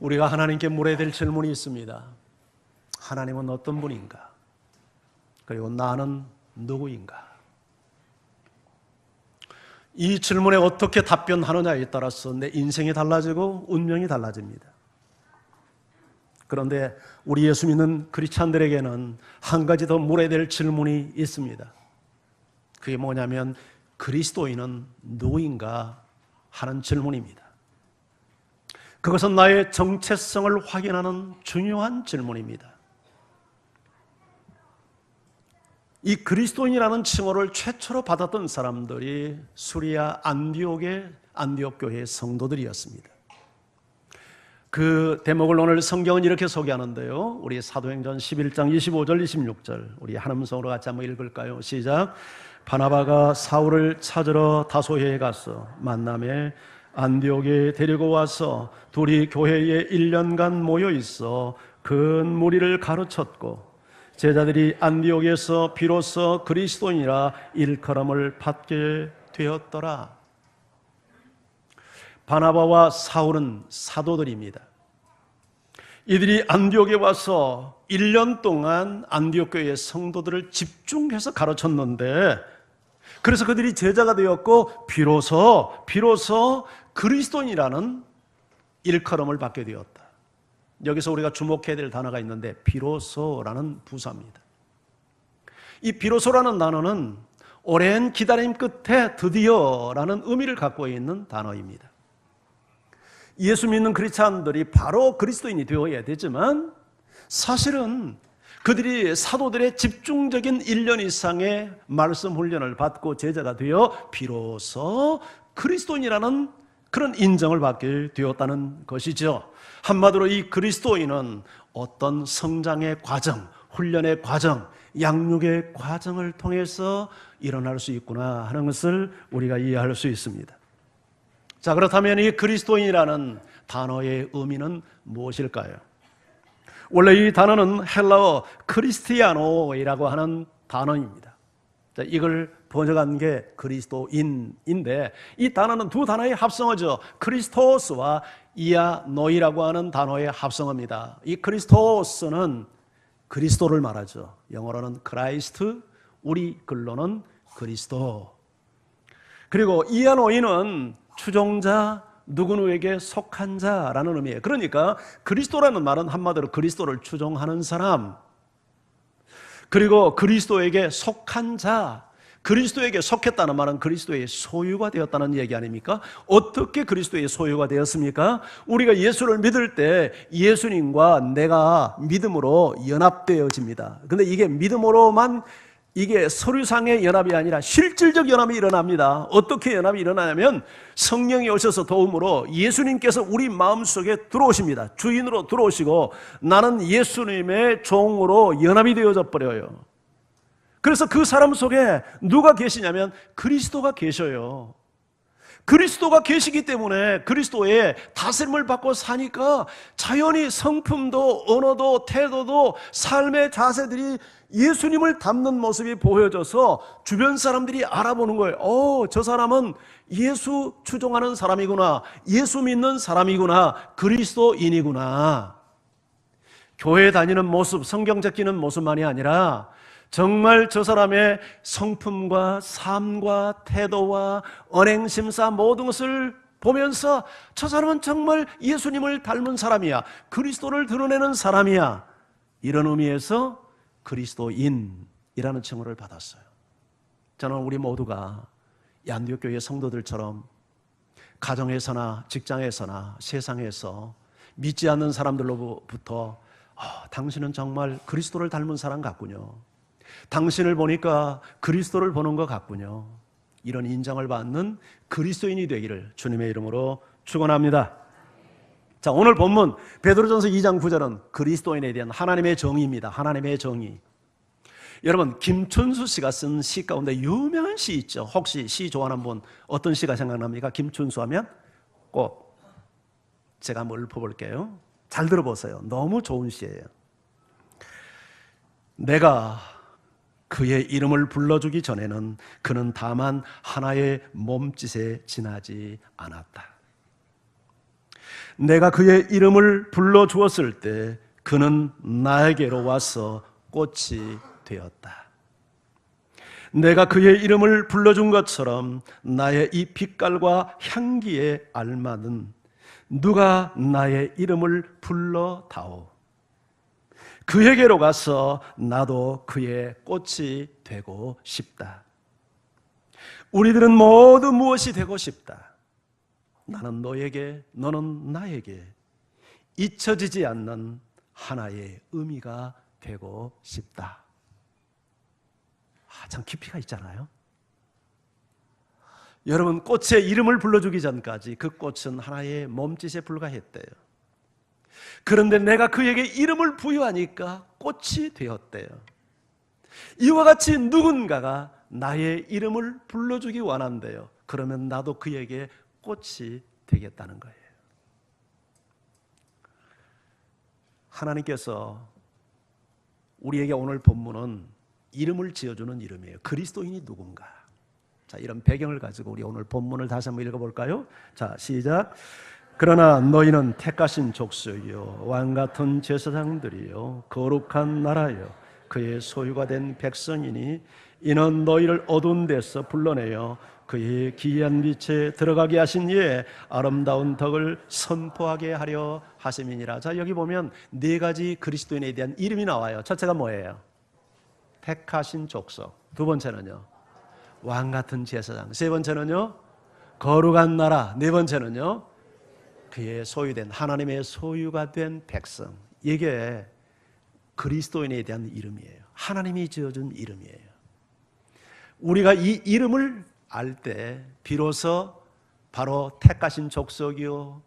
우리가 하나님께 물어야 될 질문이 있습니다. 하나님은 어떤 분인가? 그리고 나는 누구인가? 이 질문에 어떻게 답변하느냐에 따라서 내 인생이 달라지고 운명이 달라집니다. 그런데 우리 예수 믿는 크리스찬들에게는 한 가지 더 물어야 될 질문이 있습니다. 그게 뭐냐면 그리스도인은 누구인가 하는 질문입니다. 그것은 나의 정체성을 확인하는 중요한 질문입니다. 이 그리스도인이라는 칭호를 최초로 받았던 사람들이 수리아 안디옥 교회의 성도들이었습니다. 그 대목을 오늘 성경은 이렇게 소개하는데요. 우리 사도행전 11장 25절 26절 우리 한 음성으로 같이 한번 읽을까요? 시작. 바나바가 사울을 찾으러 다소해에 가서 만남에 안디옥에 데리고 와서 둘이 교회에 1년간 모여 있어 큰 무리를 가르쳤고 제자들이 안디옥에서 비로소 그리스도인이라 일컬음을 받게 되었더라. 바나바와 사울은 사도들입니다. 이들이 안디옥에 와서 1년 동안 안디옥 교회의 성도들을 집중해서 가르쳤는데 그래서 그들이 제자가 되었고 비로소 그리스도인이라는 일컬음을 받게 되었다. 여기서 우리가 주목해야 될 단어가 있는데 비로소라는 부사입니다. 이 비로소라는 단어는 오랜 기다림 끝에 드디어라는 의미를 갖고 있는 단어입니다. 예수 믿는 크리스찬들이 바로 그리스도인이 되어야 되지만 사실은 그들이 사도들의 집중적인 1년 이상의 말씀 훈련을 받고 제자가 되어 비로소 그리스도인이라는 그런 인정을 받게 되었다는 것이죠. 한마디로 이 그리스도인은 어떤 성장의 과정, 훈련의 과정, 양육의 과정을 통해서 일어날 수 있구나 하는 것을 우리가 이해할 수 있습니다. 자, 그렇다면 이 그리스도인이라는 단어의 의미는 무엇일까요? 원래 이 단어는 헬라어 크리스티아노이라고 하는 단어입니다. 자, 이걸 번역한 게 그리스도인인데 이 단어는 두 단어의 합성어죠. 크리스토스와 이아노이라고 하는 단어의 합성어입니다. 이 크리스토스는 그리스도를 말하죠. 영어로는 크라이스트, 우리 글로는 그리스도. 그리고 이아노이는 추종자, 누구누구에게 속한 자라는 의미예요. 그러니까 그리스도라는 말은 한마디로 그리스도를 추종하는 사람, 그리고 그리스도에게 속한 자, 그리스도에게 속했다는 말은 그리스도의 소유가 되었다는 얘기 아닙니까? 어떻게 그리스도의 소유가 되었습니까? 우리가 예수를 믿을 때 예수님과 내가 믿음으로 연합되어집니다. 근데 이게 믿음으로만 이게 서류상의 연합이 아니라 실질적 연합이 일어납니다. 어떻게 연합이 일어나냐면 성령이 오셔서 도움으로 예수님께서 우리 마음속에 들어오십니다. 주인으로 들어오시고 나는 예수님의 종으로 연합이 되어져 버려요. 그래서 그 사람 속에 누가 계시냐면 그리스도가 계셔요. 그리스도가 계시기 때문에 그리스도의 다스림을 받고 사니까 자연히 성품도 언어도 태도도 삶의 자세들이 예수님을 닮는 모습이 보여져서 주변 사람들이 알아보는 거예요. 저 사람은 예수 추종하는 사람이구나, 예수 믿는 사람이구나, 그리스도인이구나. 교회 다니는 모습, 성경 제끼는 모습만이 아니라 정말 저 사람의 성품과 삶과 태도와 언행심사 모든 것을 보면서 저 사람은 정말 예수님을 닮은 사람이야, 그리스도를 드러내는 사람이야, 이런 의미에서 그리스도인이라는 칭호를 받았어요. 저는 우리 모두가 이 안디옥 교회 성도들처럼 가정에서나 직장에서나 세상에서 믿지 않는 사람들로부터 당신은 정말 그리스도를 닮은 사람 같군요, 당신을 보니까 그리스도를 보는 것 같군요, 이런 인정을 받는 그리스도인이 되기를 주님의 이름으로 축원합니다. 자, 오늘 본문 베드로전서 2장 9절은 그리스도인에 대한 하나님의 정의입니다. 하나님의 정의. 여러분, 김춘수 씨가 쓴 시 가운데 유명한 시 있죠. 혹시 시 좋아하는 분 어떤 시가 생각납니까? 김춘수 하면 꼭 제가 한번 읊어볼게요. 잘 들어보세요. 너무 좋은 시예요. 내가 그의 이름을 불러주기 전에는 그는 다만 하나의 몸짓에 지나지 않았다. 내가 그의 이름을 불러주었을 때 그는 나에게로 와서 꽃이 되었다. 내가 그의 이름을 불러준 것처럼 나의 이 빛깔과 향기에 알맞은 누가 나의 이름을 불러다오. 그에게로 가서 나도 그의 꽃이 되고 싶다. 우리들은 모두 무엇이 되고 싶다. 나는 너에게, 너는 나에게 잊혀지지 않는 하나의 의미가 되고 싶다. 참 깊이가 있잖아요. 여러분, 꽃의 이름을 불러주기 전까지 그 꽃은 하나의 몸짓에 불과했대요. 그런데 내가 그에게 이름을 부여하니까 꽃이 되었대요. 이와 같이 누군가가 나의 이름을 불러주기 원한대요. 그러면 나도 그에게 꽃이 되겠다는 거예요. 하나님께서 우리에게 오늘 본문은 이름을 지어주는 이름이에요. 그리스도인이 누군가. 자, 이런 배경을 가지고 우리 오늘 본문을 다시 한번 읽어볼까요? 자, 시작. 그러나 너희는 택하신 족속이요 왕같은 제사장들이요 거룩한 나라요 그의 소유가 된 백성이니 이는 너희를 어두운 데서 불러내어 그의 기이한 빛에 들어가게 하신 이의 아름다운 덕을 선포하게 하려 하심이니라. 자, 여기 보면 네 가지 그리스도인에 대한 이름이 나와요. 첫째가 뭐예요? 택하신 족속. 두 번째는요, 왕같은 제사장. 세 번째는요, 거룩한 나라. 네 번째는요, 그의 소유된, 하나님의 소유가 된 백성. 이게 그리스도인에 대한 이름이에요. 하나님이 지어준 이름이에요. 우리가 이 이름을 알 때 비로소 바로 택하신 족속이요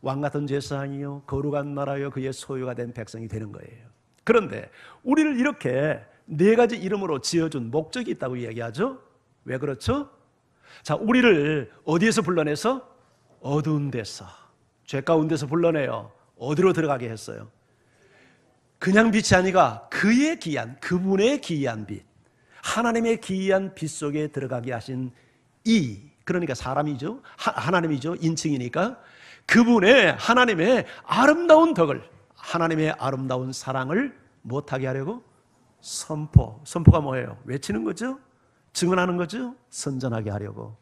왕같은 제사장이요 거룩한 나라요 그의 소유가 된 백성이 되는 거예요. 그런데 우리를 이렇게 네 가지 이름으로 지어준 목적이 있다고 이야기하죠. 왜 그렇죠? 자, 우리를 어디에서 불러내서? 어두운 데서, 죄 가운데서 불러내요. 어디로 들어가게 했어요? 그냥 빛이 아니라 그의 기이한, 그분의 기이한 빛, 하나님의 기이한 빛 속에 들어가게 하신 그러니까 사람이죠. 하나님이죠. 인칭이니까 그분의 하나님의 아름다운 덕을, 하나님의 아름다운 사랑을 못하게 하려고 선포가 뭐예요? 외치는 거죠? 증언하는 거죠? 선전하게 하려고.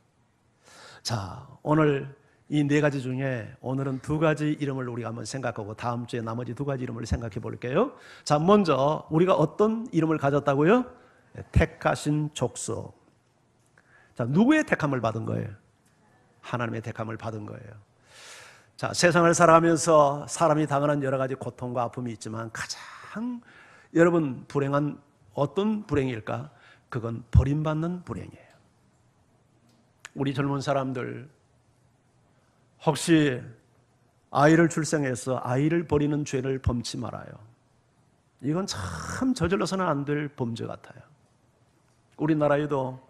자, 오늘 이 네 가지 중에 오늘은 두 가지 이름을 우리가 한번 생각하고 다음 주에 나머지 두 가지 이름을 생각해 볼게요. 자, 먼저 우리가 어떤 이름을 가졌다고요? 택하신 족속. 자, 누구의 택함을 받은 거예요? 하나님의 택함을 받은 거예요. 자, 세상을 살아가면서 사람이 당하는 여러 가지 고통과 아픔이 있지만 가장 여러분 불행한 어떤 불행일까? 그건 버림받는 불행이에요. 우리 젊은 사람들 혹시 아이를 출생해서 아이를 버리는 죄를 범치 말아요. 이건 참 저질러서는 안 될 범죄 같아요. 우리나라에도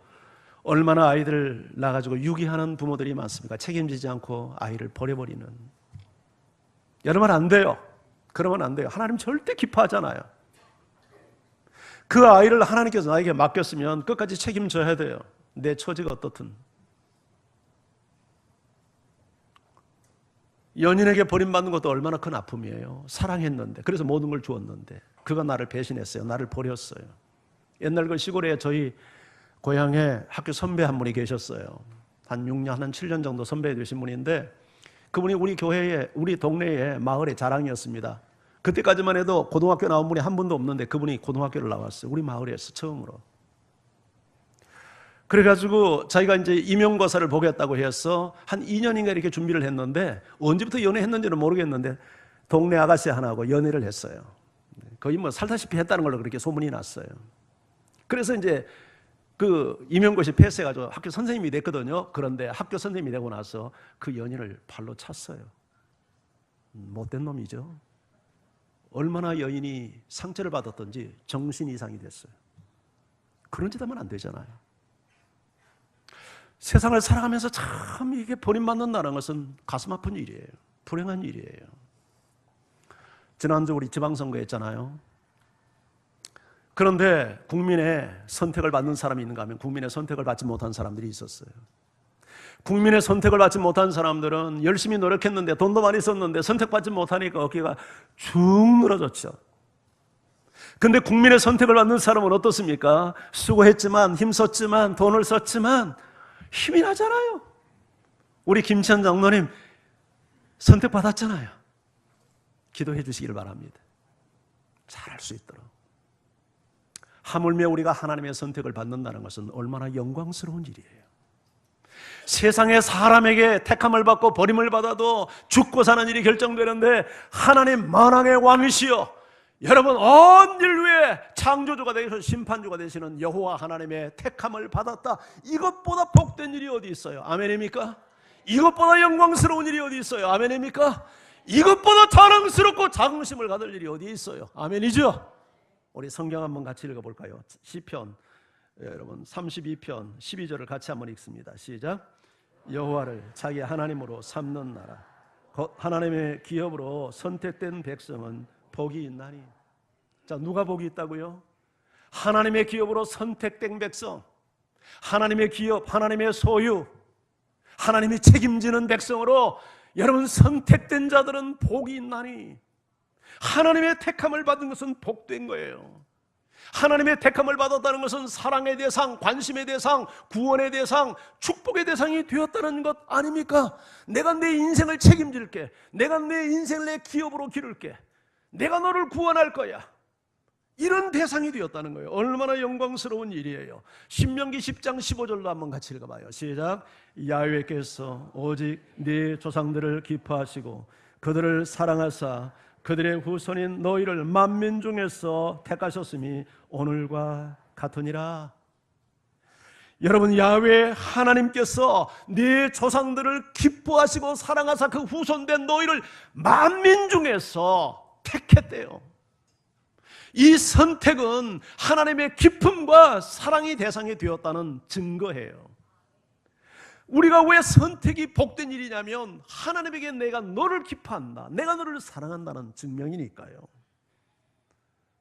얼마나 아이들 낳아가지고 유기하는 부모들이 많습니까? 책임지지 않고 아이를 버려버리는. 여러분 안 돼요. 그러면 안 돼요. 하나님 절대 기뻐하잖아요. 그 아이를 하나님께서 나에게 맡겼으면 끝까지 책임져야 돼요. 내 처지가 어떻든. 연인에게 버림받는 것도 얼마나 큰 아픔이에요. 사랑했는데, 그래서 모든 걸 주었는데 그가 나를 배신했어요. 나를 버렸어요. 옛날 그 시골에 저희 고향에 학교 선배 한 분이 계셨어요. 한 6년, 한 7년 정도 선배 되신 분인데 그분이 우리 교회에, 우리 동네에 마을의 자랑이었습니다. 그때까지만 해도 고등학교 나온 분이 한 분도 없는데 그분이 고등학교를 나왔어요. 우리 마을에서 처음으로. 그래가지고 자기가 이제 임용고사를 보겠다고 해서 한 2년인가 이렇게 준비를 했는데 언제부터 연애했는지는 모르겠는데 동네 아가씨 하나하고 연애를 했어요. 거의 뭐 살다시피 했다는 걸로 그렇게 소문이 났어요. 그래서 이제 그 임용고시 패스해가지고 학교 선생님이 됐거든요. 그런데 학교 선생님이 되고 나서 그 연인을 발로 찼어요. 못된 놈이죠. 얼마나 여인이 상처를 받았던지 정신 이상이 됐어요. 그런 짓 하면 안 되잖아요. 세상을 살아가면서 참 이게 버림받는다는 것은 가슴 아픈 일이에요. 불행한 일이에요. 지난주 우리 지방선거 했잖아요. 그런데 국민의 선택을 받는 사람이 있는가 하면 국민의 선택을 받지 못한 사람들이 있었어요. 국민의 선택을 받지 못한 사람들은 열심히 노력했는데 돈도 많이 썼는데 선택받지 못하니까 어깨가 쭉 늘어졌죠. 근데 국민의 선택을 받는 사람은 어떻습니까? 수고했지만, 힘썼지만, 돈을 썼지만 힘이 나잖아요. 우리 김치환 장로님 선택받았잖아요. 기도해 주시길 바랍니다. 잘할 수 있도록. 하물며 우리가 하나님의 선택을 받는다는 것은 얼마나 영광스러운 일이에요. 세상에 사람에게 택함을 받고 버림을 받아도 죽고 사는 일이 결정되는데 하나님 만왕의 왕이시여, 여러분 온 인류의 창조주가 되셔서 심판주가 되시는 여호와 하나님의 택함을 받았다. 이것보다 복된 일이 어디 있어요? 아멘입니까? 이것보다 영광스러운 일이 어디 있어요? 아멘입니까? 이것보다 자랑스럽고 자긍심을 가질 일이 어디 있어요? 아멘이죠? 우리 성경 한번 같이 읽어볼까요? 시편 여러분 32편 12절을 같이 한번 읽습니다. 시작. 여호와를 자기 하나님으로 삼는 나라, 하나님의 기업으로 선택된 백성은 복이 있나니. 자, 누가 복이 있다고요? 하나님의 기업으로 선택된 백성, 하나님의 기업, 하나님의 소유, 하나님이 책임지는 백성으로 여러분 선택된 자들은 복이 있나니. 하나님의 택함을 받은 것은 복된 거예요. 하나님의 택함을 받았다는 것은 사랑의 대상, 관심의 대상, 구원의 대상, 축복의 대상이 되었다는 것 아닙니까? 내가 내 인생을 책임질게, 내가 내 인생을 내 기업으로 기를게, 내가 너를 구원할 거야, 이런 대상이 되었다는 거예요. 얼마나 영광스러운 일이에요. 신명기 10장 15절로 한번 같이 읽어봐요. 시작. 야훼께서 오직 네 조상들을 기뻐하시고 그들을 사랑하사 그들의 후손인 너희를 만민 중에서 택하셨음이 오늘과 같으니라. 여러분, 야훼 하나님께서 네 조상들을 기뻐하시고 사랑하사 그 후손된 너희를 만민 중에서 택했대요. 이 선택은 하나님의 기쁨과 사랑이 대상이 되었다는 증거예요. 우리가 왜 선택이 복된 일이냐면 하나님에게 내가 너를 기뻐한다, 내가 너를 사랑한다는 증명이니까요.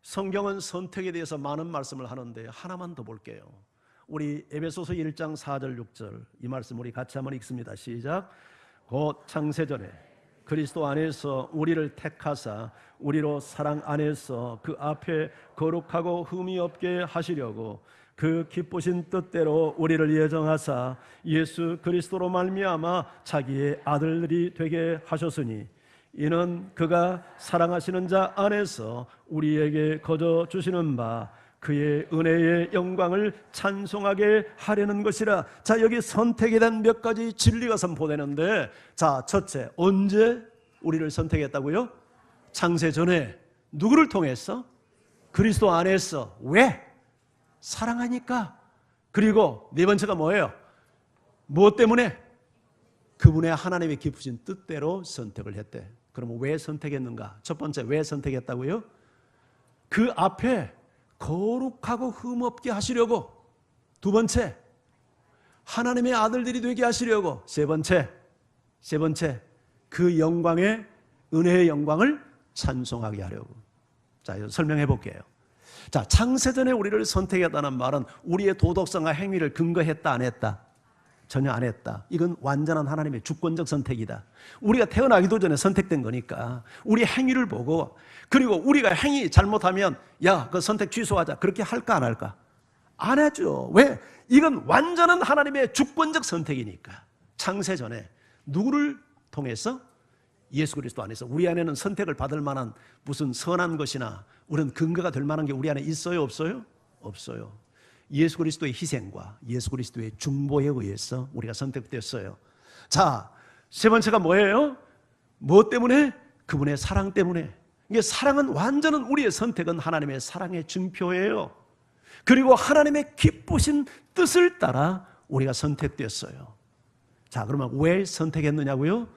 성경은 선택에 대해서 많은 말씀을 하는데 하나만 더 볼게요. 우리 에베소서 1장 4절 6절 이 말씀 우리 같이 한번 읽습니다. 시작. 곧 창세전에 그리스도 안에서 우리를 택하사 우리로 사랑 안에서 그 앞에 거룩하고 흠이 없게 하시려고 그 기쁘신 뜻대로 우리를 예정하사 예수 그리스도로 말미암아 자기의 아들들이 되게 하셨으니 이는 그가 사랑하시는 자 안에서 우리에게 거저 주시는 바 그의 은혜의 영광을 찬송하게 하려는 것이라. 자, 여기 선택에 대한 몇 가지 진리가 선포되는데, 자, 첫째, 언제 우리를 선택했다고요? 창세 전에. 누구를 통해서? 그리스도 안에서. 왜? 사랑하니까. 그리고 네 번째가 뭐예요? 무엇 때문에? 그분의 하나님의 기쁘신 뜻대로 선택을 했대. 그러면 왜 선택했는가? 첫 번째, 왜 선택했다고요? 그 앞에 거룩하고 흠없게 하시려고. 두 번째, 하나님의 아들들이 되게 하시려고. 세 번째, 그 영광의, 은혜의 영광을 찬송하게 하려고. 자, 설명해 볼게요. 자, 창세전에 우리를 선택했다는 말은 우리의 도덕성과 행위를 근거했다, 안 했다? 전혀 안 했다. 이건 완전한 하나님의 주권적 선택이다. 우리가 태어나기도 전에 선택된 거니까 우리 행위를 보고, 그리고 우리가 행위 잘못하면 야, 그 선택 취소하자, 그렇게 할까 안 할까? 안 하죠. 왜? 이건 완전한 하나님의 주권적 선택이니까. 창세전에 누구를 통해서? 예수 그리스도 안에서. 우리 안에는 선택을 받을 만한 무슨 선한 것이나 우리는 근거가 될 만한 게 우리 안에 있어요, 없어요? 없어요. 예수 그리스도의 희생과 예수 그리스도의 중보에 의해서 우리가 선택됐어요. 자, 세 번째가 뭐예요? 무엇 때문에? 그분의 사랑 때문에. 이게 사랑은, 완전한 우리의 선택은 하나님의 사랑의 증표예요. 그리고 하나님의 기쁘신 뜻을 따라 우리가 선택됐어요. 자, 그러면 왜 선택했느냐고요?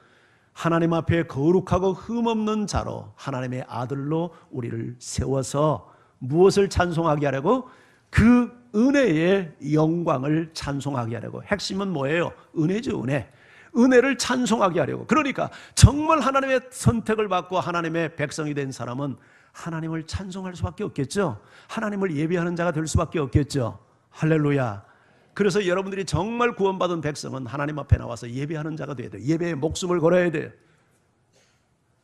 하나님 앞에 거룩하고 흠없는 자로 하나님의 아들로 우리를 세워서 무엇을 찬송하게 하려고? 그 은혜의 영광을 찬송하게 하려고. 핵심은 뭐예요? 은혜죠, 은혜. 은혜를 찬송하게 하려고. 그러니까 정말 하나님의 선택을 받고 하나님의 백성이 된 사람은 하나님을 찬송할 수밖에 없겠죠. 하나님을 예배하는 자가 될 수밖에 없겠죠. 할렐루야. 그래서 여러분들이 정말 구원받은 백성은 하나님 앞에 나와서 예배하는 자가 돼야 돼요. 예배에 목숨을 걸어야 돼요.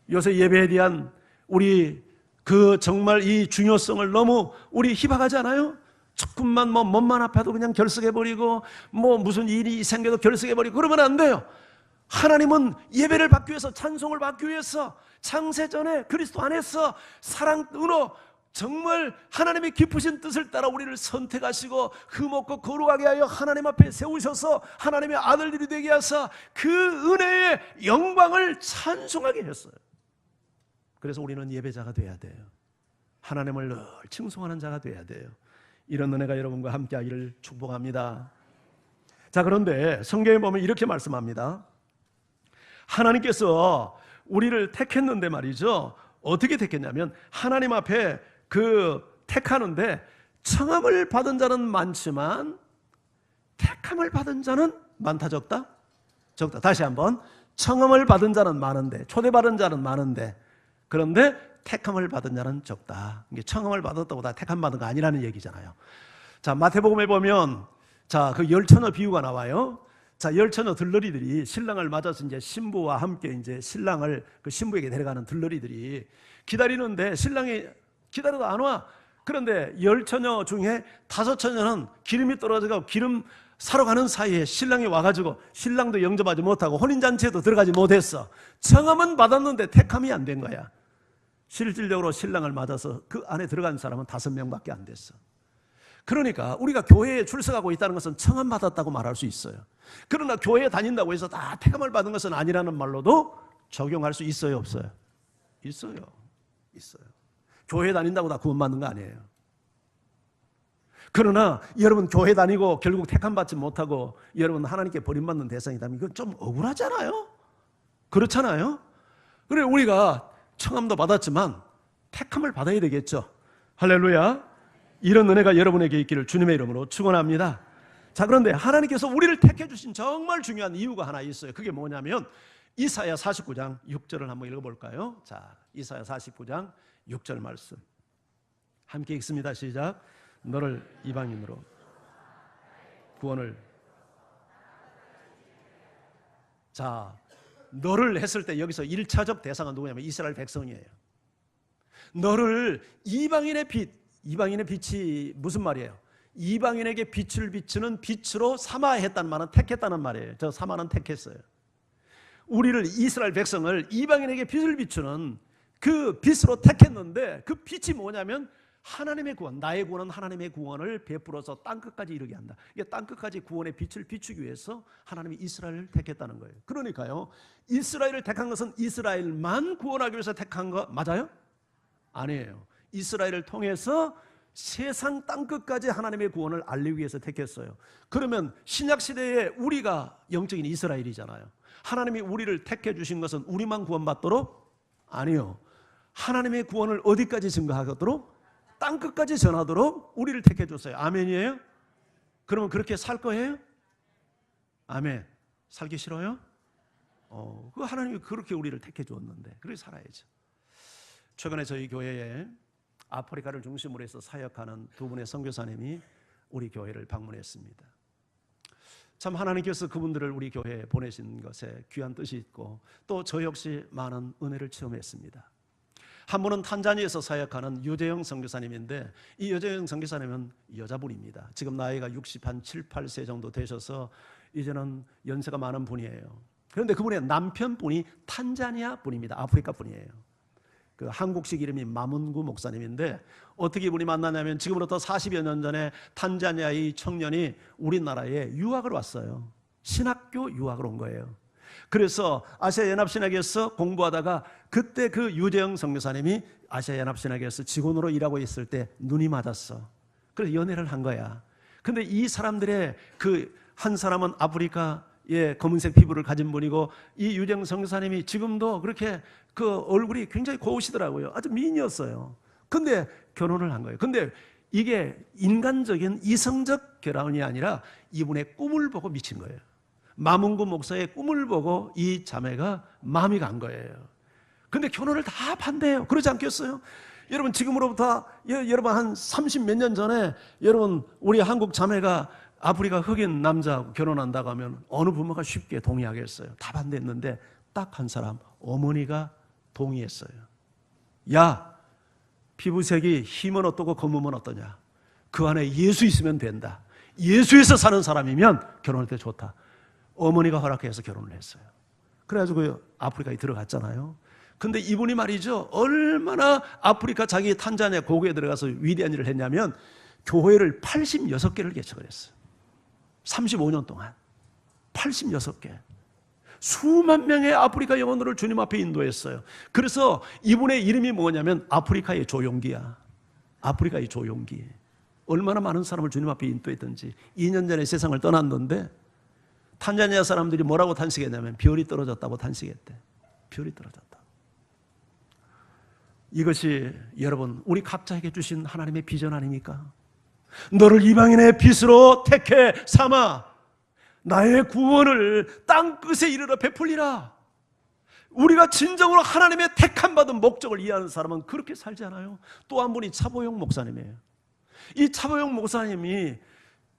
요새 예배에 대한 우리 정말 이 중요성을 너무 우리 희박하지 않아요? 조금만 몸만 아파도 그냥 결석해버리고 무슨 일이 생겨도 결석해버리고 그러면 안 돼요. 하나님은 예배를 받기 위해서, 찬송을 받기 위해서 창세전에 그리스도 안에서 사랑으로 정말 하나님의 깊으신 뜻을 따라 우리를 선택하시고 흠없고 거룩하게 하여 하나님 앞에 세우셔서 하나님의 아들들이 되게 하사 그 은혜의 영광을 찬송하게 했어요. 그래서 우리는 예배자가 돼야 돼요. 하나님을 늘 칭송하는 자가 돼야 돼요. 이런 은혜가 여러분과 함께 하기를 축복합니다. 자, 그런데 성경에 보면 이렇게 말씀합니다. 하나님께서 우리를 택했는데 말이죠. 어떻게 택했냐면 하나님 앞에 택하는데 청함을 받은 자는 많지만 택함을 받은 자는 많다, 적다? 적다. 다시 한번. 청함을 받은 자는 많은데, 초대받은 자는 많은데, 그런데 택함을 받은 자는 적다. 이게 청함을 받았다고 다 택함 받은 거 아니라는 얘기잖아요. 자, 마태복음에 보면 그 열처녀 비유가 나와요. 자, 열처녀 들러리들이 신랑을 맞아서 이제 신부와 함께 이제 신랑을 그 신부에게 데려가는 들러리들이 기다리는데 신랑이 기다려도 안 와. 그런데 열처녀 중에 5처녀는 기름이 떨어져서 기름 사러 가는 사이에 신랑이 와가지고 신랑도 영접하지 못하고 혼인잔치에도 들어가지 못했어. 청함은 받았는데 택함이 안 된 거야. 실질적으로 신랑을 맞아서 그 안에 들어간 사람은 5명밖에 안 됐어. 그러니까 우리가 교회에 출석하고 있다는 것은 청함 받았다고 말할 수 있어요. 그러나 교회에 다닌다고 해서 다 택함을 받은 것은 아니라는 말로도 적용할 수 있어요, 없어요? 있어요. 교회 다닌다고 다 구원받는 거 아니에요. 그러나 여러분 교회 다니고 결국 택함 받지 못하고 여러분 하나님께 버림받는 대상이다면 이건 좀 억울하잖아요. 그렇잖아요. 그래 우리가 청함도 받았지만 택함을 받아야 되겠죠. 할렐루야. 이런 은혜가 여러분에게 있기를 주님의 이름으로 축원합니다. 자, 그런데 하나님께서 우리를 택해 주신 정말 중요한 이유가 하나 있어요. 그게 뭐냐면 이사야 49장 6절을 한번 읽어볼까요? 자, 이사야 49장 6절 말씀 함께 읽습니다. 시작. 너를 이방인으로 구원을. 자, 너를 했을 때 여기서 1차적 대상은 누구냐면 이스라엘 백성이에요. 너를 이방인의 빛이 무슨 말이에요? 이방인에게 빛을 비추는 빛으로 삼아 했다는 말은 택했다는 말이에요. 저 삼아는 택했어요. 우리를 이스라엘 백성을 이방인에게 빛을 비추는 그 빛으로 택했는데 그 빛이 뭐냐면 하나님의 구원, 나의 구원은 하나님의 구원을 베풀어서 땅끝까지 이르게 한다. 이게 땅끝까지 구원의 빛을 비추기 위해서 하나님이 이스라엘을 택했다는 거예요. 그러니까요, 이스라엘을 택한 것은 이스라엘만 구원하기 위해서 택한 거 맞아요? 아니에요. 이스라엘을 통해서 세상 땅끝까지 하나님의 구원을 알리기 위해서 택했어요. 그러면 신약시대에 우리가 영적인 이스라엘이잖아요. 하나님이 우리를 택해 주신 것은 우리만 구원받도록? 아니요. 하나님의 구원을 어디까지 증거하도록? 땅끝까지 전하도록 우리를 택해 줬어요. 아멘이에요? 그러면 그렇게 살 거예요? 아멘. 살기 싫어요? 그 하나님이 그렇게 우리를 택해 줬는데 그렇게 살아야죠. 최근에 저희 교회에 아프리카를 중심으로 해서 사역하는 2분의 선교사님이 우리 교회를 방문했습니다. 참 하나님께서 그분들을 우리 교회에 보내신 것에 귀한 뜻이 있고 또 저 역시 많은 은혜를 체험했습니다. 한 분은 탄자니아에서 사역하는 유재영 선교사님인데 이 유재영 선교사님은 여자분입니다. 지금 나이가 7, 8세 정도 되셔서 이제는 연세가 많은 분이에요. 그런데 그분의 남편분이 탄자니아 분입니다. 아프리카 분이에요. 그 한국식 이름이 마문구 목사님인데 어떻게 이분이 만나냐면 지금으로부터 40여 년 전에 탄자니아의 청년이 우리나라에 유학을 왔어요. 신학교 유학을 온 거예요. 그래서 아시아연합신학에서 공부하다가 그때 그 유재영 선교사님이 아시아연합신학에서 직원으로 일하고 있을 때 눈이 맞았어. 그래서 연애를 한 거야. 근데 이 사람들의 한 사람은 아프리카의 검은색 피부를 가진 분이고 이 유재영 선교사님이 지금도 그렇게 그 얼굴이 굉장히 고우시더라고요. 아주 미인이었어요. 근데 결혼을 한 거예요. 근데 이게 인간적인 이성적 결혼이 아니라 이분의 꿈을 보고 미친 거예요. 마문구 목사의 꿈을 보고 이 자매가 마음이 간 거예요. 근데 결혼을 다 반대해요. 그러지 않겠어요? 여러분 지금으로부터 여러분 한 30 몇 년 전에 여러분 우리 한국 자매가 아프리카 흑인 남자하고 결혼한다고 하면 어느 부모가 쉽게 동의하겠어요? 다 반대했는데 딱 한 사람, 어머니가 동의했어요. 야, 피부색이 흰은 어떠고 검은 어떠냐? 그 안에 예수 있으면 된다. 예수에서 사는 사람이면 결혼할 때 좋다. 어머니가 허락해서 결혼을 했어요. 그래가지고 아프리카에 들어갔잖아요. 근데 이분이 말이죠, 얼마나 아프리카 자기 탄자니아 고국에 들어가서 위대한 일을 했냐면 교회를 86개를 개척을 했어요. 35년 동안 86개. 수만 명의 아프리카 영혼들을 주님 앞에 인도했어요. 그래서 이분의 이름이 뭐냐면 아프리카의 조용기야. 아프리카의 조용기. 얼마나 많은 사람을 주님 앞에 인도했던지. 2년 전에 세상을 떠났는데 탄자니아 사람들이 뭐라고 탄식했냐면 별이 떨어졌다고 탄식했대. 별이 떨어졌다. 이것이 여러분 우리 각자에게 주신 하나님의 비전 아닙니까? 너를 이방인의 빛으로 택해 삼아 나의 구원을 땅끝에 이르러 베풀리라. 우리가 진정으로 하나님의 택함 받은 목적을 이해하는 사람은 그렇게 살지 않아요? 또 한 분이 차보영 목사님이에요. 이 차보영 목사님이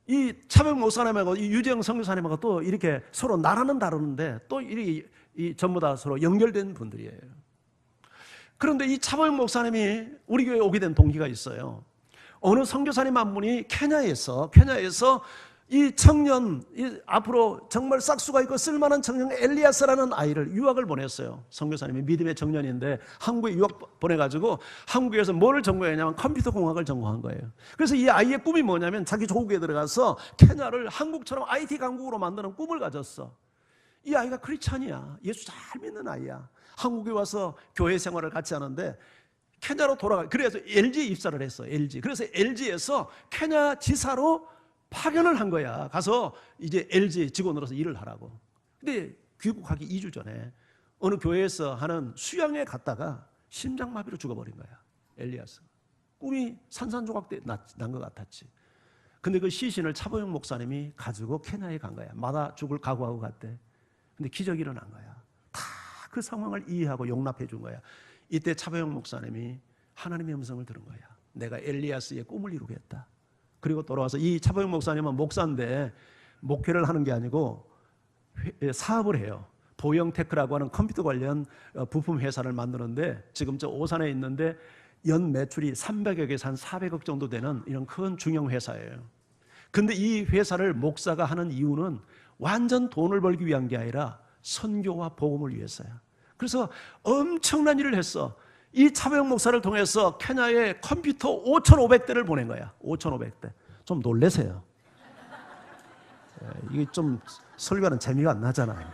이 차보영 목사님하고 이 유재영 선교사님하고 또 이렇게 서로 나라는 다르는데 또 이 전부 다 서로 연결된 분들이에요. 그런데 이 차보영 목사님이 우리 교회에 오게 된 동기가 있어요. 어느 선교사님 한 분이 케냐에서 이 청년, 앞으로 정말 싹수가 있고 쓸만한 청년 엘리아스라는 아이를 유학을 보냈어요. 선교사님이 믿음의 청년인데 한국에 유학 보내가지고 한국에서 뭘 전공했냐면 컴퓨터 공학을 전공한 거예요. 그래서 이 아이의 꿈이 뭐냐면 자기 조국에 들어가서 케냐를 한국처럼 IT 강국으로 만드는 꿈을 가졌어. 이 아이가 크리스찬이야. 예수 잘 믿는 아이야. 한국에 와서 교회 생활을 같이 하는데 케냐로 돌아가. 그래서 LG에 입사를 했어. LG. 그래서 LG에서 케냐 지사로 파견을 한 거야. 가서 이제 LG 직원으로서 일을 하라고. 근데 귀국하기 2주 전에 어느 교회에서 하는 수양에 갔다가 심장마비로 죽어버린 거야. 엘리아스. 꿈이 산산조각 난 것 같았지. 근데 그 시신을 차보영 목사님이 가지고 케냐에 간 거야. 마다 죽을 각오하고 갔대. 근데 기적이 일어난 거야. 다 그 상황을 이해하고 용납해 준 거야. 이때 차보영 목사님이 하나님의 음성을 들은 거야. 내가 엘리아스의 꿈을 이루겠다. 그리고 돌아와서 이 차보영 목사님은 목사인데 목회를 하는 게 아니고 사업을 해요. 보영테크라고 하는 컴퓨터 관련 부품 회사를 만드는데 지금 저 오산에 있는데 연 매출이 300억에서 한 400억 정도 되는 이런 큰 중형 회사예요. 근데 이 회사를 목사가 하는 이유는 완전 돈을 벌기 위한 게 아니라 선교와 복음을 위해서야. 그래서 엄청난 일을 했어. 이 차보영 목사를 통해서 케냐에 컴퓨터 5,500대를 보낸 거야. 5,500대. 좀 놀라세요. 이게 좀 설교는 재미가 안 나잖아요.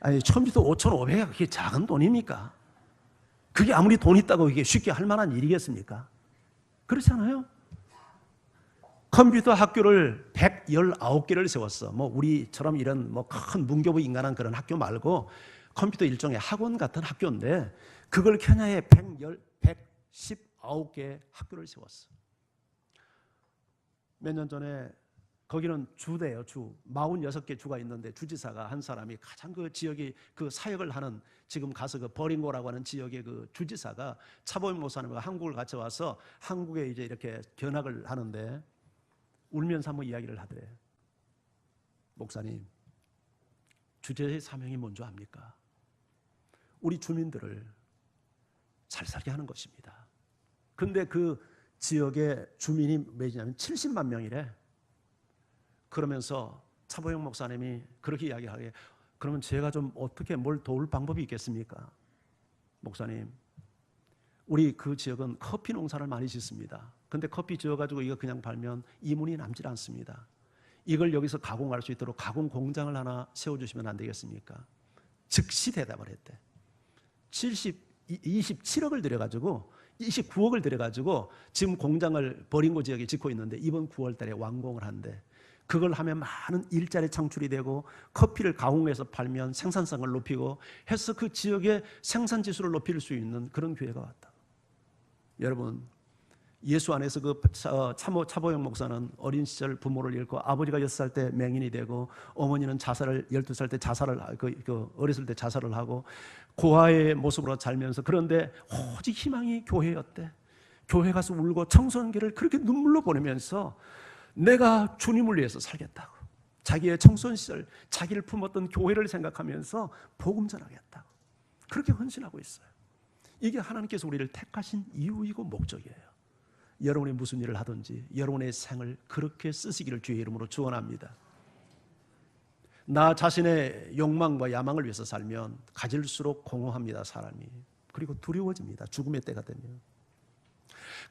아니, 컴퓨터 5,500이 그게 작은 돈입니까? 그게 아무리 돈 있다고 이게 쉽게 할 만한 일이겠습니까? 그렇지 않아요? 컴퓨터 학교를 119개를 세웠어. 뭐 우리처럼 이런 뭐 큰 문교부 인간한 그런 학교 말고 컴퓨터 일종의 학원 같은 학교인데 그걸 케냐에 119개 학교를 세웠어. 몇 년 전에 거기는 주대요, 주. 46개 주가 있는데 주지사가 한 사람이 가장 그 지역이 그 사역을 하는 지금 가서 그 버링고라고 하는 지역의 그 주지사가 차보영 목사님과 한국을 같이 와서 한국에 이제 이렇게 견학을 하는데 울면서 한번 이야기를 하더래요. 목사님, 주제의 사명이 뭔지 압니까? 우리 주민들을 잘 살게 하는 것입니다. 근데 그 지역의 주민이 몇이냐면 70만 명이래. 그러면서 차보영 목사님이 그렇게 이야기하게, 그러면 제가 좀 어떻게 뭘 도울 방법이 있겠습니까? 목사님, 우리 그 지역은 커피 농사를 많이 짓습니다. 근데 커피 지어가지고 이거 그냥 팔면 이문이 남질 않습니다. 이걸 여기서 가공할 수 있도록 가공 공장을 하나 세워주시면 안 되겠습니까? 즉시 대답을 했대. 27억을 들여가지고 29억을 들여가지고 지금 공장을 버링고 지역에 짓고 있는데 이번 9월 달에 완공을 한대. 그걸 하면 많은 일자리 창출이 되고 커피를 가공해서 팔면 생산성을 높이고 해서 그 지역의 생산 지수를 높일 수 있는 그런 기회가 왔다. 여러분, 예수 안에서 그 차보영 목사는 어린 시절 부모를 잃고 아버지가 6살 때 맹인이 되고 어머니는 12살 때 자살을 어렸을 때 자살을 하고 고아의 모습으로 살면서, 그런데 오직 희망이 교회였대. 교회 가서 울고 청소년기를 그렇게 눈물로 보내면서 내가 주님을 위해서 살겠다고, 자기의 청소년 시절 자기를 품었던 교회를 생각하면서 복음 전하겠다고 그렇게 헌신하고 있어요. 이게 하나님께서 우리를 택하신 이유이고 목적이에요. 여러분이 무슨 일을 하든지 여러분의 생을 그렇게 쓰시기를 주의 이름으로 축원합니다. 나 자신의 욕망과 야망을 위해서 살면 가질수록 공허합니다, 사람이. 그리고 두려워집니다, 죽음의 때가 되면.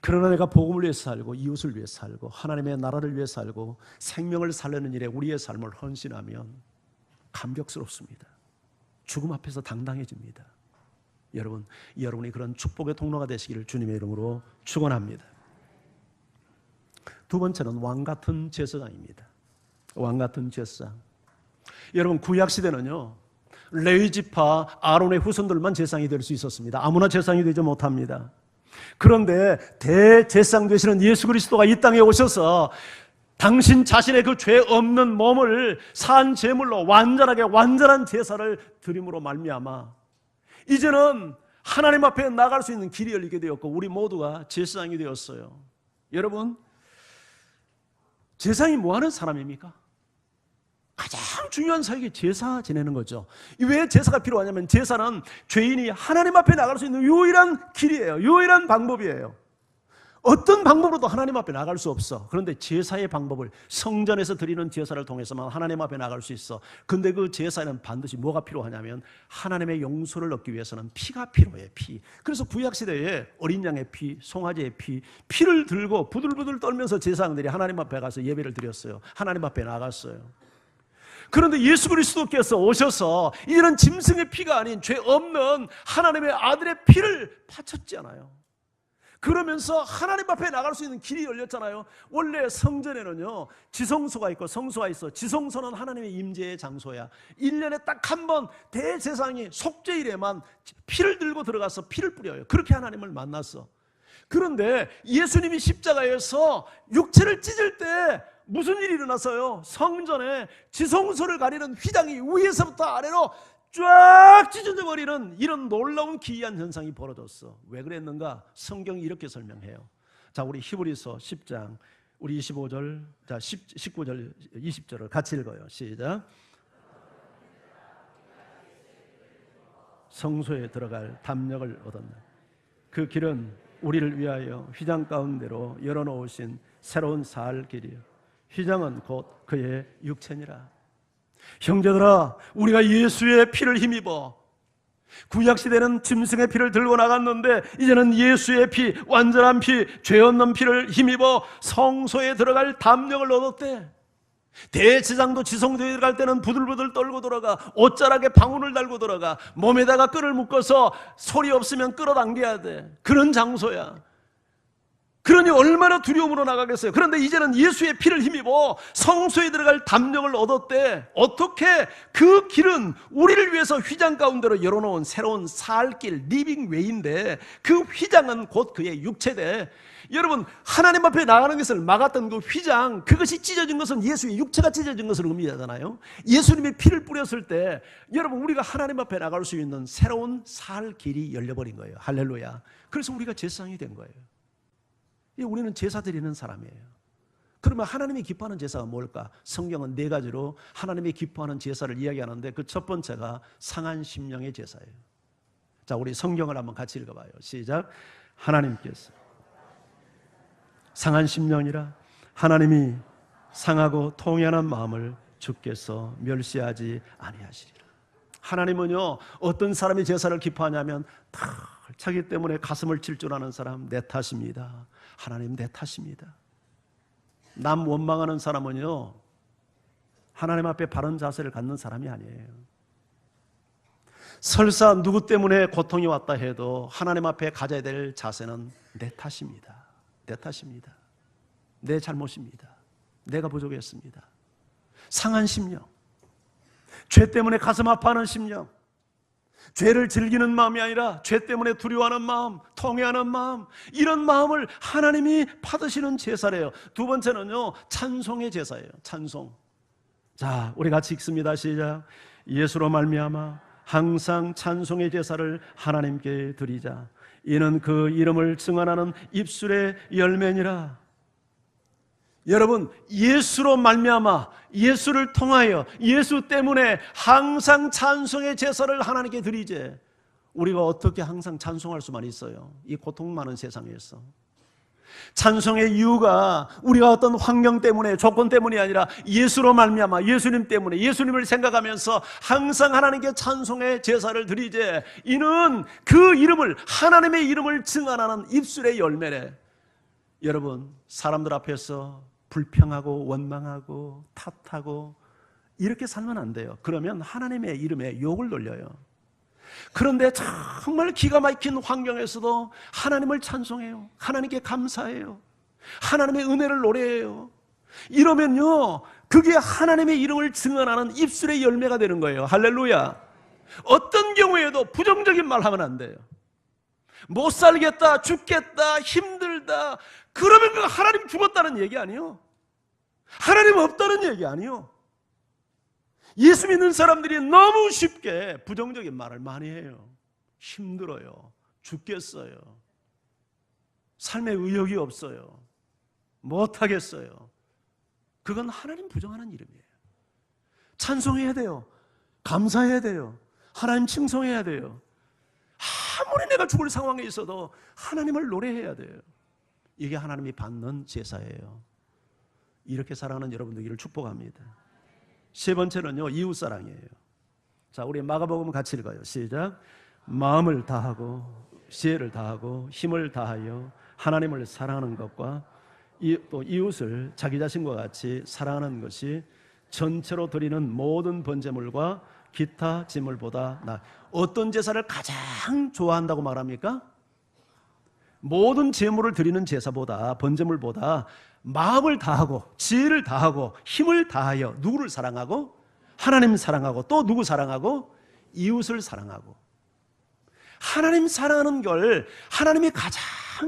그러나 내가 복음을 위해서 살고 이웃을 위해서 살고 하나님의 나라를 위해서 살고 생명을 살리는 일에 우리의 삶을 헌신하면 감격스럽습니다. 죽음 앞에서 당당해집니다. 여러분, 여러분이 그런 축복의 통로가 되시기를 주님의 이름으로 축원합니다. 두 번째는 왕같은 제사장입니다. 왕같은 제사장. 여러분, 구약시대는요, 레위지파 아론의 후손들만 제사장이 될 수 있었습니다. 아무나 제사장이 되지 못합니다. 그런데 대제사장 되시는 예수 그리스도가 이 땅에 오셔서 당신 자신의 그 죄 없는 몸을 산 제물로 완전한 제사를 드림으로 말미암아 이제는 하나님 앞에 나갈 수 있는 길이 열리게 되었고 우리 모두가 제사장이 되었어요. 여러분, 제사장이 뭐 하는 사람입니까? 가장 중요한 사역이 제사 지내는 거죠. 왜 제사가 필요하냐면 제사는 죄인이 하나님 앞에 나갈 수 있는 유일한 길이에요. 유일한 방법이에요. 어떤 방법으로도 하나님 앞에 나갈 수 없어. 그런데 제사의 방법을 성전에서 드리는 제사를 통해서만 하나님 앞에 나갈 수 있어. 근데 그 제사에는 반드시 뭐가 필요하냐면 하나님의 용서를 얻기 위해서는 피가 필요해, 피. 그래서 구약시대에 어린 양의 피, 송아지의 피를 들고 부들부들 떨면서 제사장들이 하나님 앞에 가서 예배를 드렸어요. 하나님 앞에 나갔어요. 그런데 예수 그리스도께서 오셔서 이런 짐승의 피가 아닌 죄 없는 하나님의 아들의 피를 바쳤잖아요. 그러면서 하나님 앞에 나갈 수 있는 길이 열렸잖아요. 원래 성전에는요, 지성소가 있고 성소가 있어. 지성소는 하나님의 임재의 장소야. 1년에 딱 한 번 대제사장이 속죄일에만 피를 들고 들어가서 피를 뿌려요. 그렇게 하나님을 만났어. 그런데 예수님이 십자가에서 육체를 찢을 때 무슨 일이 일어났어요? 성전에 지성소를 가리는 휘장이 위에서부터 아래로 쫙 찢어져 버리는 이런 놀라운 기이한 현상이 벌어졌어. 왜 그랬는가? 성경이 이렇게 설명해요. 자, 우리 히브리서 10장 우리 25절, 자 19절, 20절을 같이 읽어요. 시작. 성소에 들어갈 담력을 얻었나. 그 길은 우리를 위하여 휘장 가운데로 열어놓으신 새로운 살 길이요. 휘장은 곧 그의 육체니라. 형제들아, 우리가 예수의 피를 힘입어 구약시대는 짐승의 피를 들고 나갔는데 이제는 예수의 피, 완전한 피, 죄 없는 피를 힘입어 성소에 들어갈 담력을 얻었대. 대제사장도 지성소에 들어갈 때는 부들부들 떨고 들어가, 옷자락에 방울을 달고 들어가, 몸에다가 끈을 묶어서 소리 없으면 끌어당겨야 돼. 그런 장소야. 그러니 얼마나 두려움으로 나가겠어요. 그런데 이제는 예수의 피를 힘입어 성소에 들어갈 담력을 얻었대. 어떻게? 그 길은 우리를 위해서 휘장 가운데로 열어놓은 새로운 살길, 리빙 웨이인데 그 휘장은 곧 그의 육체대. 여러분, 하나님 앞에 나가는 것을 막았던 그 휘장, 그것이 찢어진 것은 예수의 육체가 찢어진 것을 의미하잖아요. 예수님이 피를 뿌렸을 때 여러분, 우리가 하나님 앞에 나갈 수 있는 새로운 살 길이 열려버린 거예요. 할렐루야. 그래서 우리가 제사장이 된 거예요. 우리는 제사 드리는 사람이에요. 그러면 하나님이 기뻐하는 제사가 뭘까? 성경은 네 가지로 하나님이 기뻐하는 제사를 이야기하는데 그 첫 번째가 상한 심령의 제사예요. 자, 우리 성경을 한번 같이 읽어봐요. 시작. 하나님께서 상한 심령이라, 하나님이 상하고 통연한 마음을 주께서 멸시하지 아니하시리라. 하나님은요, 어떤 사람이 제사를 기뻐하냐면 다 자기 때문에 가슴을 칠 줄 아는 사람, 내 탓입니다. 하나님 내 탓입니다. 남 원망하는 사람은요, 하나님 앞에 바른 자세를 갖는 사람이 아니에요. 설사 누구 때문에 고통이 왔다 해도 하나님 앞에 가져야 될 자세는 내 탓입니다. 내 탓입니다. 내 잘못입니다. 내가 부족했습니다. 상한 심령, 죄 때문에 가슴 아파하는 심령, 죄를 즐기는 마음이 아니라 죄 때문에 두려워하는 마음, 통회하는 마음, 이런 마음을 하나님이 받으시는 제사래요. 두 번째는요, 찬송의 제사예요. 찬송. 자, 우리 같이 읽습니다. 시작. 예수로 말미암아 항상 찬송의 제사를 하나님께 드리자. 이는 그 이름을 증언하는 입술의 열매니라. 여러분, 예수로 말미암아, 예수를 통하여, 예수 때문에 항상 찬송의 제사를 하나님께 드리지, 우리가 어떻게 항상 찬송할 수만 있어요? 이 고통 많은 세상에서. 찬송의 이유가 우리가 어떤 환경 때문에, 조건 때문이 아니라 예수로 말미암아, 예수님 때문에, 예수님을 생각하면서 항상 하나님께 찬송의 제사를 드리지, 이는 그 이름을, 하나님의 이름을 증언하는 입술의 열매래. 여러분, 사람들 앞에서 불평하고 원망하고 탓하고 이렇게 살면 안 돼요. 그러면 하나님의 이름에 욕을 돌려요. 그런데 정말 기가 막힌 환경에서도 하나님을 찬송해요. 하나님께 감사해요. 하나님의 은혜를 노래해요. 이러면요, 그게 하나님의 이름을 증언하는 입술의 열매가 되는 거예요. 할렐루야. 어떤 경우에도 부정적인 말 하면 안 돼요. 못 살겠다, 죽겠다, 힘들다, 그러면 그 하나님 죽었다는 얘기 아니에요. 하나님 없다는 얘기 아니에요. 예수 믿는 사람들이 너무 쉽게 부정적인 말을 많이 해요. 힘들어요, 죽겠어요, 삶에 의욕이 없어요, 못하겠어요. 그건 하나님 부정하는 이름이에요. 찬송해야 돼요. 감사해야 돼요. 하나님 칭송해야 돼요. 아무리 내가 죽을 상황에 있어도 하나님을 노래해야 돼요. 이게 하나님이 받는 제사예요. 이렇게 살아가는 여러분들을 축복합니다. 세 번째는요, 이웃사랑이에요. 자, 우리 마가복음 같이 읽어요. 시작. 마음을 다하고 지혜를 다하고 힘을 다하여 하나님을 사랑하는 것과 또 이웃을 자기 자신과 같이 사랑하는 것이 전체로 드리는 모든 번제물과 기타 제물보다 나. 어떤 제사를 가장 좋아한다고 말합니까? 모든 제물을 드리는 제사보다, 번제물보다 마음을 다하고 지혜를 다하고 힘을 다하여 누구를 사랑하고? 하나님 사랑하고, 또 누구 사랑하고? 이웃을 사랑하고. 하나님 사랑하는 걸 하나님이 가장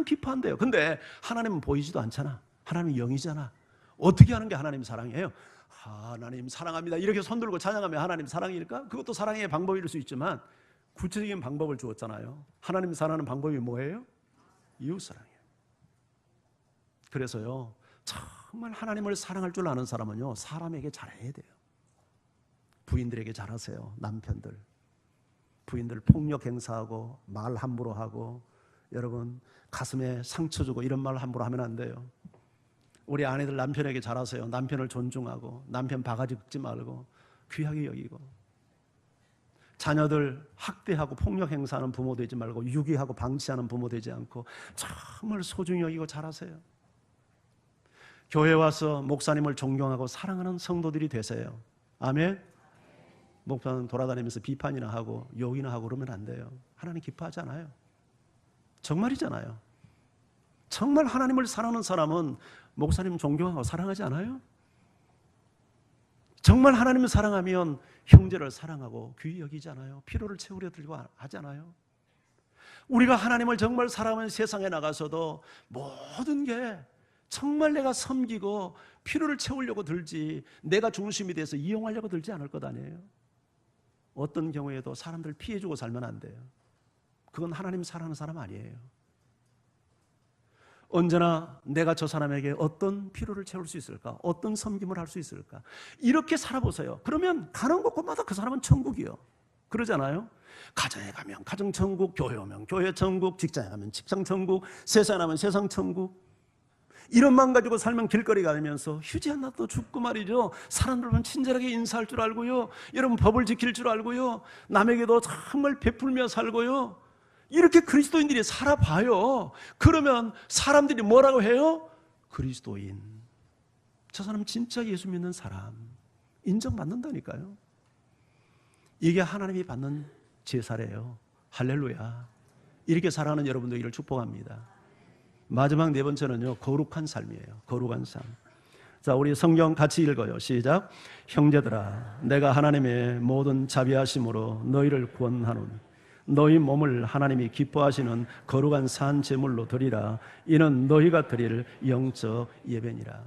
기뻐한대요. 근데 하나님은 보이지도 않잖아. 하나님은 영이잖아. 어떻게 하는 게 하나님 사랑이에요? 하나님 사랑합니다, 이렇게 손들고 찬양하면 하나님 사랑일까? 그것도 사랑의 방법일 수 있지만 구체적인 방법을 주었잖아요. 하나님 사랑하는 방법이 뭐예요? 이웃사랑이에요. 그래서요, 정말 하나님을 사랑할 줄 아는 사람은요, 사람에게 잘해야 돼요. 부인들에게 잘하세요. 남편들, 부인들 폭력 행사하고 말 함부로 하고, 여러분 가슴에 상처 주고 이런 말 함부로 하면 안 돼요. 우리 아내들 남편에게 잘하세요. 남편을 존중하고, 남편 바가지 긁지 말고 귀하게 여기고, 자녀들 학대하고 폭력 행사하는 부모 되지 말고 유기하고 방치하는 부모 되지 않고 정말 소중히 여기고 잘하세요. 교회 와서 목사님을 존경하고 사랑하는 성도들이 되세요. 아멘. 목사는 돌아다니면서 비판이나 하고 욕이나 하고 그러면 안 돼요. 하나님 기뻐하지 않아요. 정말이잖아요. 정말 하나님을 사랑하는 사람은 목사님 존경하고 사랑하지 않아요? 정말 하나님을 사랑하면 형제를 사랑하고 귀히 여기잖아요. 필요를 채우려 들고 하잖아요. 우리가 하나님을 정말 사랑하는 세상에 나가서도 모든 게 정말 내가 섬기고 필요를 채우려고 들지, 내가 중심이 돼서 이용하려고 들지 않을 것 아니에요. 어떤 경우에도 사람들 피해주고 살면 안 돼요. 그건 하나님 사랑하는 사람 아니에요. 언제나 내가 저 사람에게 어떤 필요를 채울 수 있을까? 어떤 섬김을 할 수 있을까? 이렇게 살아보세요. 그러면 가는 곳곳마다 그 사람은 천국이요. 그러잖아요. 가정에 가면 가정천국, 교회 오면 교회천국, 직장에 가면 직장천국, 세상에 가면 세상천국. 이런 마음 가지고 살면 길거리 가면서 휴지 하나 또 죽고 말이죠. 사람들은 친절하게 인사할 줄 알고요. 여러분 법을 지킬 줄 알고요. 남에게도 정말 베풀며 살고요. 이렇게 그리스도인들이 살아봐요. 그러면 사람들이 뭐라고 해요? 그리스도인. 저 사람 진짜 예수 믿는 사람. 인정받는다니까요. 이게 하나님이 받는 제사래요. 할렐루야. 이렇게 살아가는 여러분들을 축복합니다. 마지막 네 번째는요, 거룩한 삶이에요. 거룩한 삶. 자, 우리 성경 같이 읽어요. 시작. 형제들아, 내가 하나님의 모든 자비하심으로 너희를 구원하노니 너희 몸을 하나님이 기뻐하시는 거룩한 산 제물로 드리라. 이는 너희가 드릴 영적 예배니라.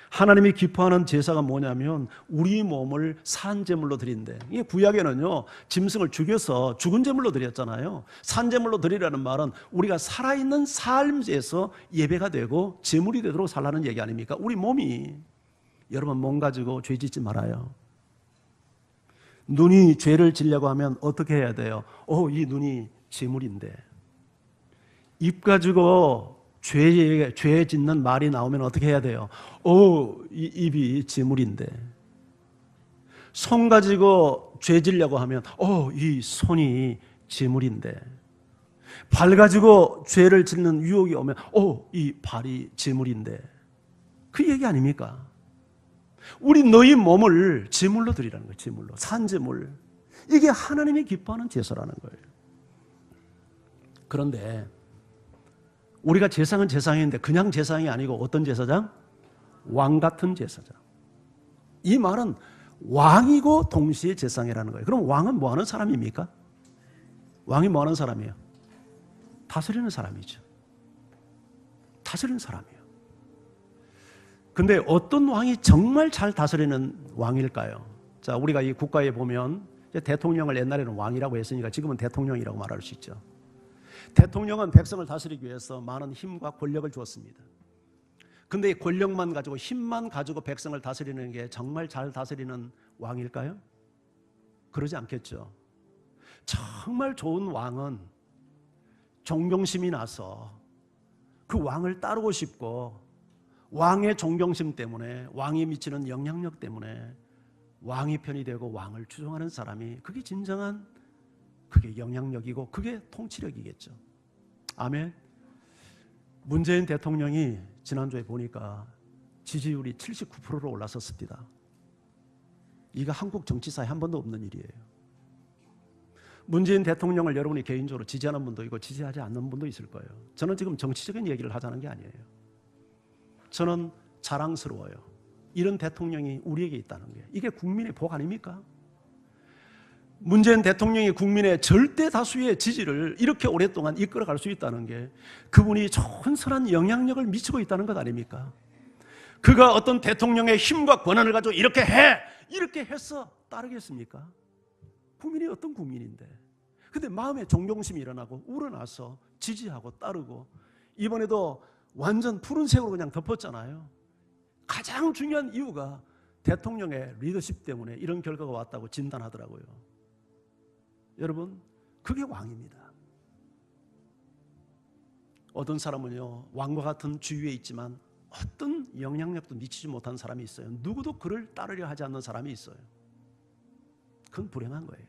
하나님이 기뻐하는 제사가 뭐냐면 우리 몸을 산제물로 드린대. 이게 구약에는요, 짐승을 죽여서 죽은 제물로 드렸잖아요. 산제물로 드리라는 말은 우리가 살아있는 삶에서 예배가 되고 제물이 되도록 살라는 얘기 아닙니까? 우리 몸이, 여러분 몸 가지고 죄 짓지 말아요. 눈이 죄를 지려고 하면 어떻게 해야 돼요? 이 눈이 제물인데. 입 가지고 죄 짓는 말이 나오면 어떻게 해야 돼요? 이 입이 제물인데. 손 가지고 죄 지려고 하면 이 손이 제물인데. 발 가지고 죄를 짓는 유혹이 오면 이 발이 제물인데. 그 얘기 아닙니까? 우리 너희 몸을 제물로 드리라는 거예요. 제물로. 산제물. 이게 하나님이 기뻐하는 제사라는 거예요. 그런데 우리가 제사는 제사장인데 그냥 제사장이 아니고 어떤 제사장? 왕 같은 제사장. 이 말은 왕이고 동시에 제사장이라는 거예요. 그럼 왕은 뭐 하는 사람입니까? 왕이 뭐 하는 사람이에요? 다스리는 사람이죠. 다스리는 사람이에요. 근데 어떤 왕이 정말 잘 다스리는 왕일까요? 자, 우리가 이 국가에 보면 대통령을 옛날에는 왕이라고 했으니까 지금은 대통령이라고 말할 수 있죠. 대통령은 백성을 다스리기 위해서 많은 힘과 권력을 주었습니다. 근데 이 권력만 가지고 힘만 가지고 백성을 다스리는 게 정말 잘 다스리는 왕일까요? 그러지 않겠죠. 정말 좋은 왕은 존경심이 나서 그 왕을 따르고 싶고 왕의 존경심 때문에 왕이 미치는 영향력 때문에 왕이 편이 되고 왕을 추종하는 사람이 그게 진정한 그게 영향력이고 그게 통치력이겠죠. 아멘. 문재인 대통령이 지난주에 보니까 지지율이 79%로 올라섰습니다. 이거 한국 정치사에 한 번도 없는 일이에요. 문재인 대통령을 여러분이 개인적으로 지지하는 분도 있고 지지하지 않는 분도 있을 거예요. 저는 지금 정치적인 얘기를 하자는 게 아니에요. 저는 자랑스러워요. 이런 대통령이 우리에게 있다는 게. 이게 국민의 복 아닙니까? 문재인 대통령이 국민의 절대 다수의 지지를 이렇게 오랫동안 이끌어갈 수 있다는 게 그분이 좋은 선한 영향력을 미치고 있다는 것 아닙니까? 그가 어떤 대통령의 힘과 권한을 가지고 이렇게 해! 이렇게 해서 따르겠습니까? 국민이 어떤 국민인데. 근데 마음에 존경심이 일어나고 우러나서 지지하고 따르고 이번에도 완전 푸른색으로 그냥 덮었잖아요. 가장 중요한 이유가 대통령의 리더십 때문에 이런 결과가 왔다고 진단하더라고요. 여러분, 그게 왕입니다. 어떤 사람은요, 왕과 같은 주위에 있지만 어떤 영향력도 미치지 못한 사람이 있어요. 누구도 그를 따르려 하지 않는 사람이 있어요. 그건 불행한 거예요.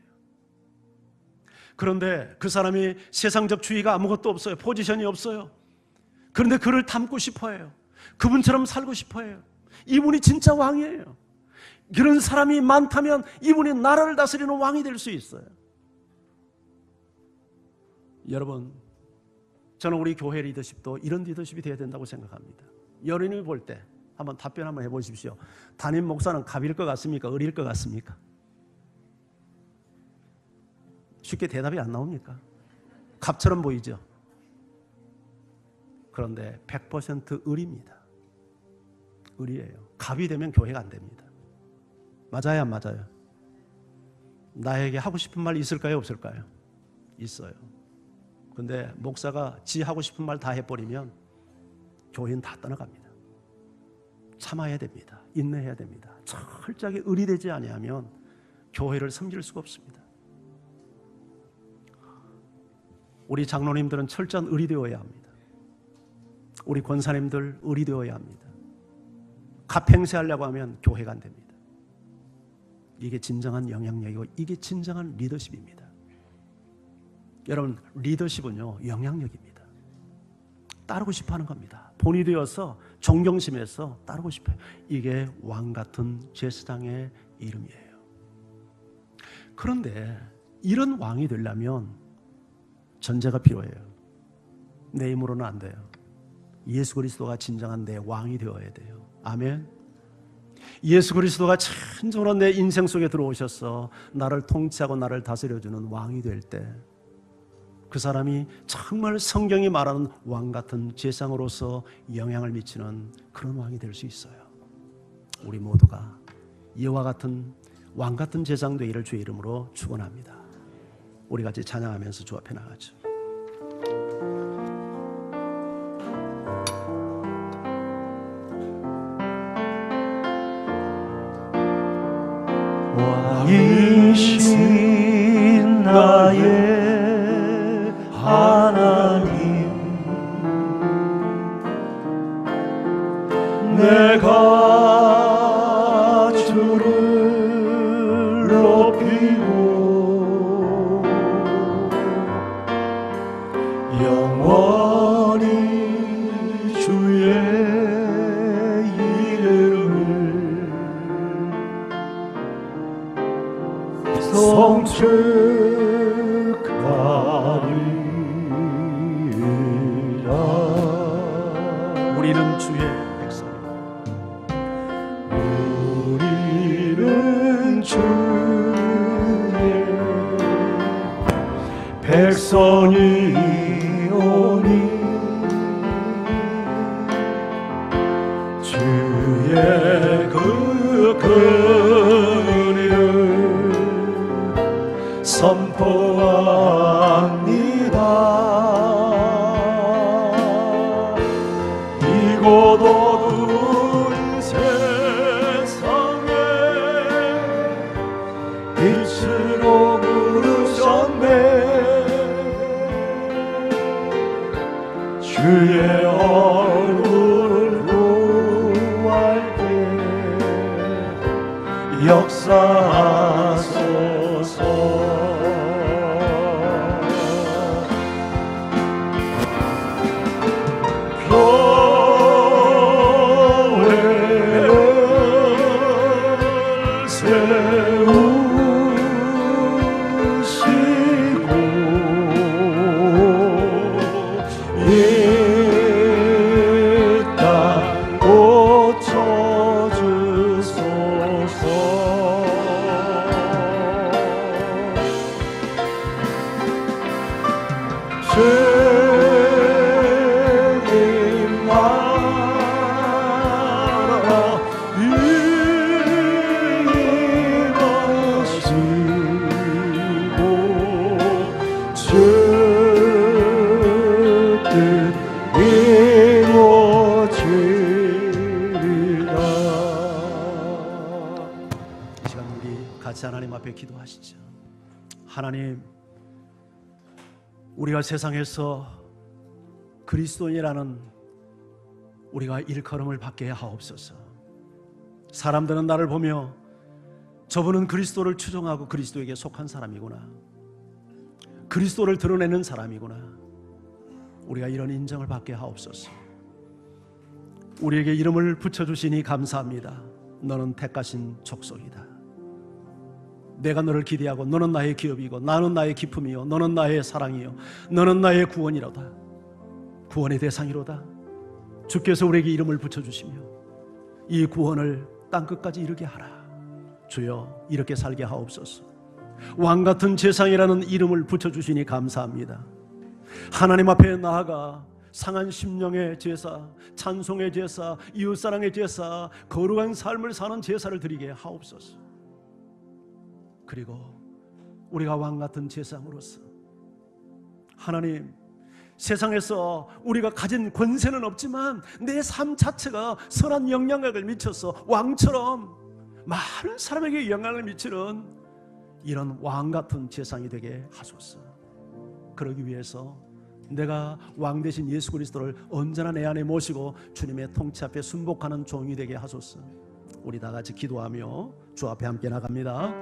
그런데 그 사람이 세상적 주의가 아무것도 없어요. 포지션이 없어요. 그런데 그를 닮고 싶어 해요. 그분처럼 살고 싶어 해요. 이분이 진짜 왕이에요. 그런 사람이 많다면 이분이 나라를 다스리는 왕이 될 수 있어요. 여러분, 저는 우리 교회 리더십도 이런 리더십이 되어야 된다고 생각합니다. 여러분이 볼 때 한번 답변 한번 해보십시오. 담임 목사는 갑일 것 같습니까? 을일 것 같습니까? 쉽게 대답이 안 나옵니까? 갑처럼 보이죠? 그런데 100% 을입니다. 을이에요. 갑이 되면 교회가 안 됩니다. 맞아요, 안 맞아요? 나에게 하고 싶은 말 있을까요, 없을까요? 있어요. 근데 목사가 지 하고 싶은 말 다 해버리면 교회는 다 떠나갑니다. 참아야 됩니다. 인내해야 됩니다. 철저하게 을이 되지 아니하면 교회를 섬길 수가 없습니다. 우리 장로님들은 철저한 을이 되어야 합니다. 우리 권사님들 을이 되어야 합니다. 갑행세하려고 하면 교회가 안 됩니다. 이게 진정한 영향력이고 이게 진정한 리더십입니다. 여러분, 리더십은요, 영향력입니다. 따르고 싶어하는 겁니다. 본이 되어서 존경심에서 따르고 싶어요. 이게 왕 같은 제사장의 이름이에요. 그런데 이런 왕이 되려면 전제가 필요해요. 내 힘으로는 안 돼요. 예수 그리스도가 진정한 내 왕이 되어야 돼요. 아멘. 예수 그리스도가 참으로 내 인생 속에 들어오셔서 나를 통치하고 나를 다스려주는 왕이 될 때 그 사람이 정말 성경이 말하는 왕 같은 제사장으로서 영향을 미치는 그런 왕이 될 수 있어요. 우리 모두가 이와 같은 왕 같은 제사장 되기를 주의 이름으로 축원합니다. 우리 같이 찬양하면서 주 앞에 나가죠. 왕이신 나의 하나님, 내가 주를 높이고 영원히 주의 이름을 성축하리라. 우리는 주의 백성, 우리는 주의 백성이오니 주의 그 은혜를 선포합니다. 이곳 어두운 세상에 빛으로 부르셨네. 주의 얼굴을 구할 때 역사하소서. 같이 하나님 앞에 기도하시죠. 하나님, 우리가 세상에서 그리스도인이라는 우리가 일컬음을 받게 하옵소서. 사람들은 나를 보며 저분은 그리스도를 추종하고 그리스도에게 속한 사람이구나, 그리스도를 드러내는 사람이구나, 우리가 이런 인정을 받게 하옵소서. 우리에게 이름을 붙여주시니 감사합니다. 너는 택하신 족속이다. 내가 너를 기대하고 너는 나의 기업이고 나는 나의 기쁨이요 너는 나의 사랑이요 너는 나의 구원이로다. 구원의 대상이로다. 주께서 우리에게 이름을 붙여주시며 이 구원을 땅끝까지 이르게 하라. 주여, 이렇게 살게 하옵소서. 왕같은 제사장이라는 이름을 붙여주시니 감사합니다. 하나님 앞에 나아가 상한 심령의 제사, 찬송의 제사, 이웃사랑의 제사, 거룩한 삶을 사는 제사를 드리게 하옵소서. 그리고 우리가 왕같은 제사장으로서 하나님, 세상에서 우리가 가진 권세는 없지만 내 삶 자체가 선한 영향력을 미쳐서 왕처럼 많은 사람에게 영향을 미치는 이런 왕같은 제사장이 되게 하소서. 그러기 위해서 내가 왕 대신 예수 그리스도를 언제나 내 안에 모시고 주님의 통치 앞에 순복하는 종이 되게 하소서. 우리 다 같이 기도하며 주 앞에 함께 나갑니다.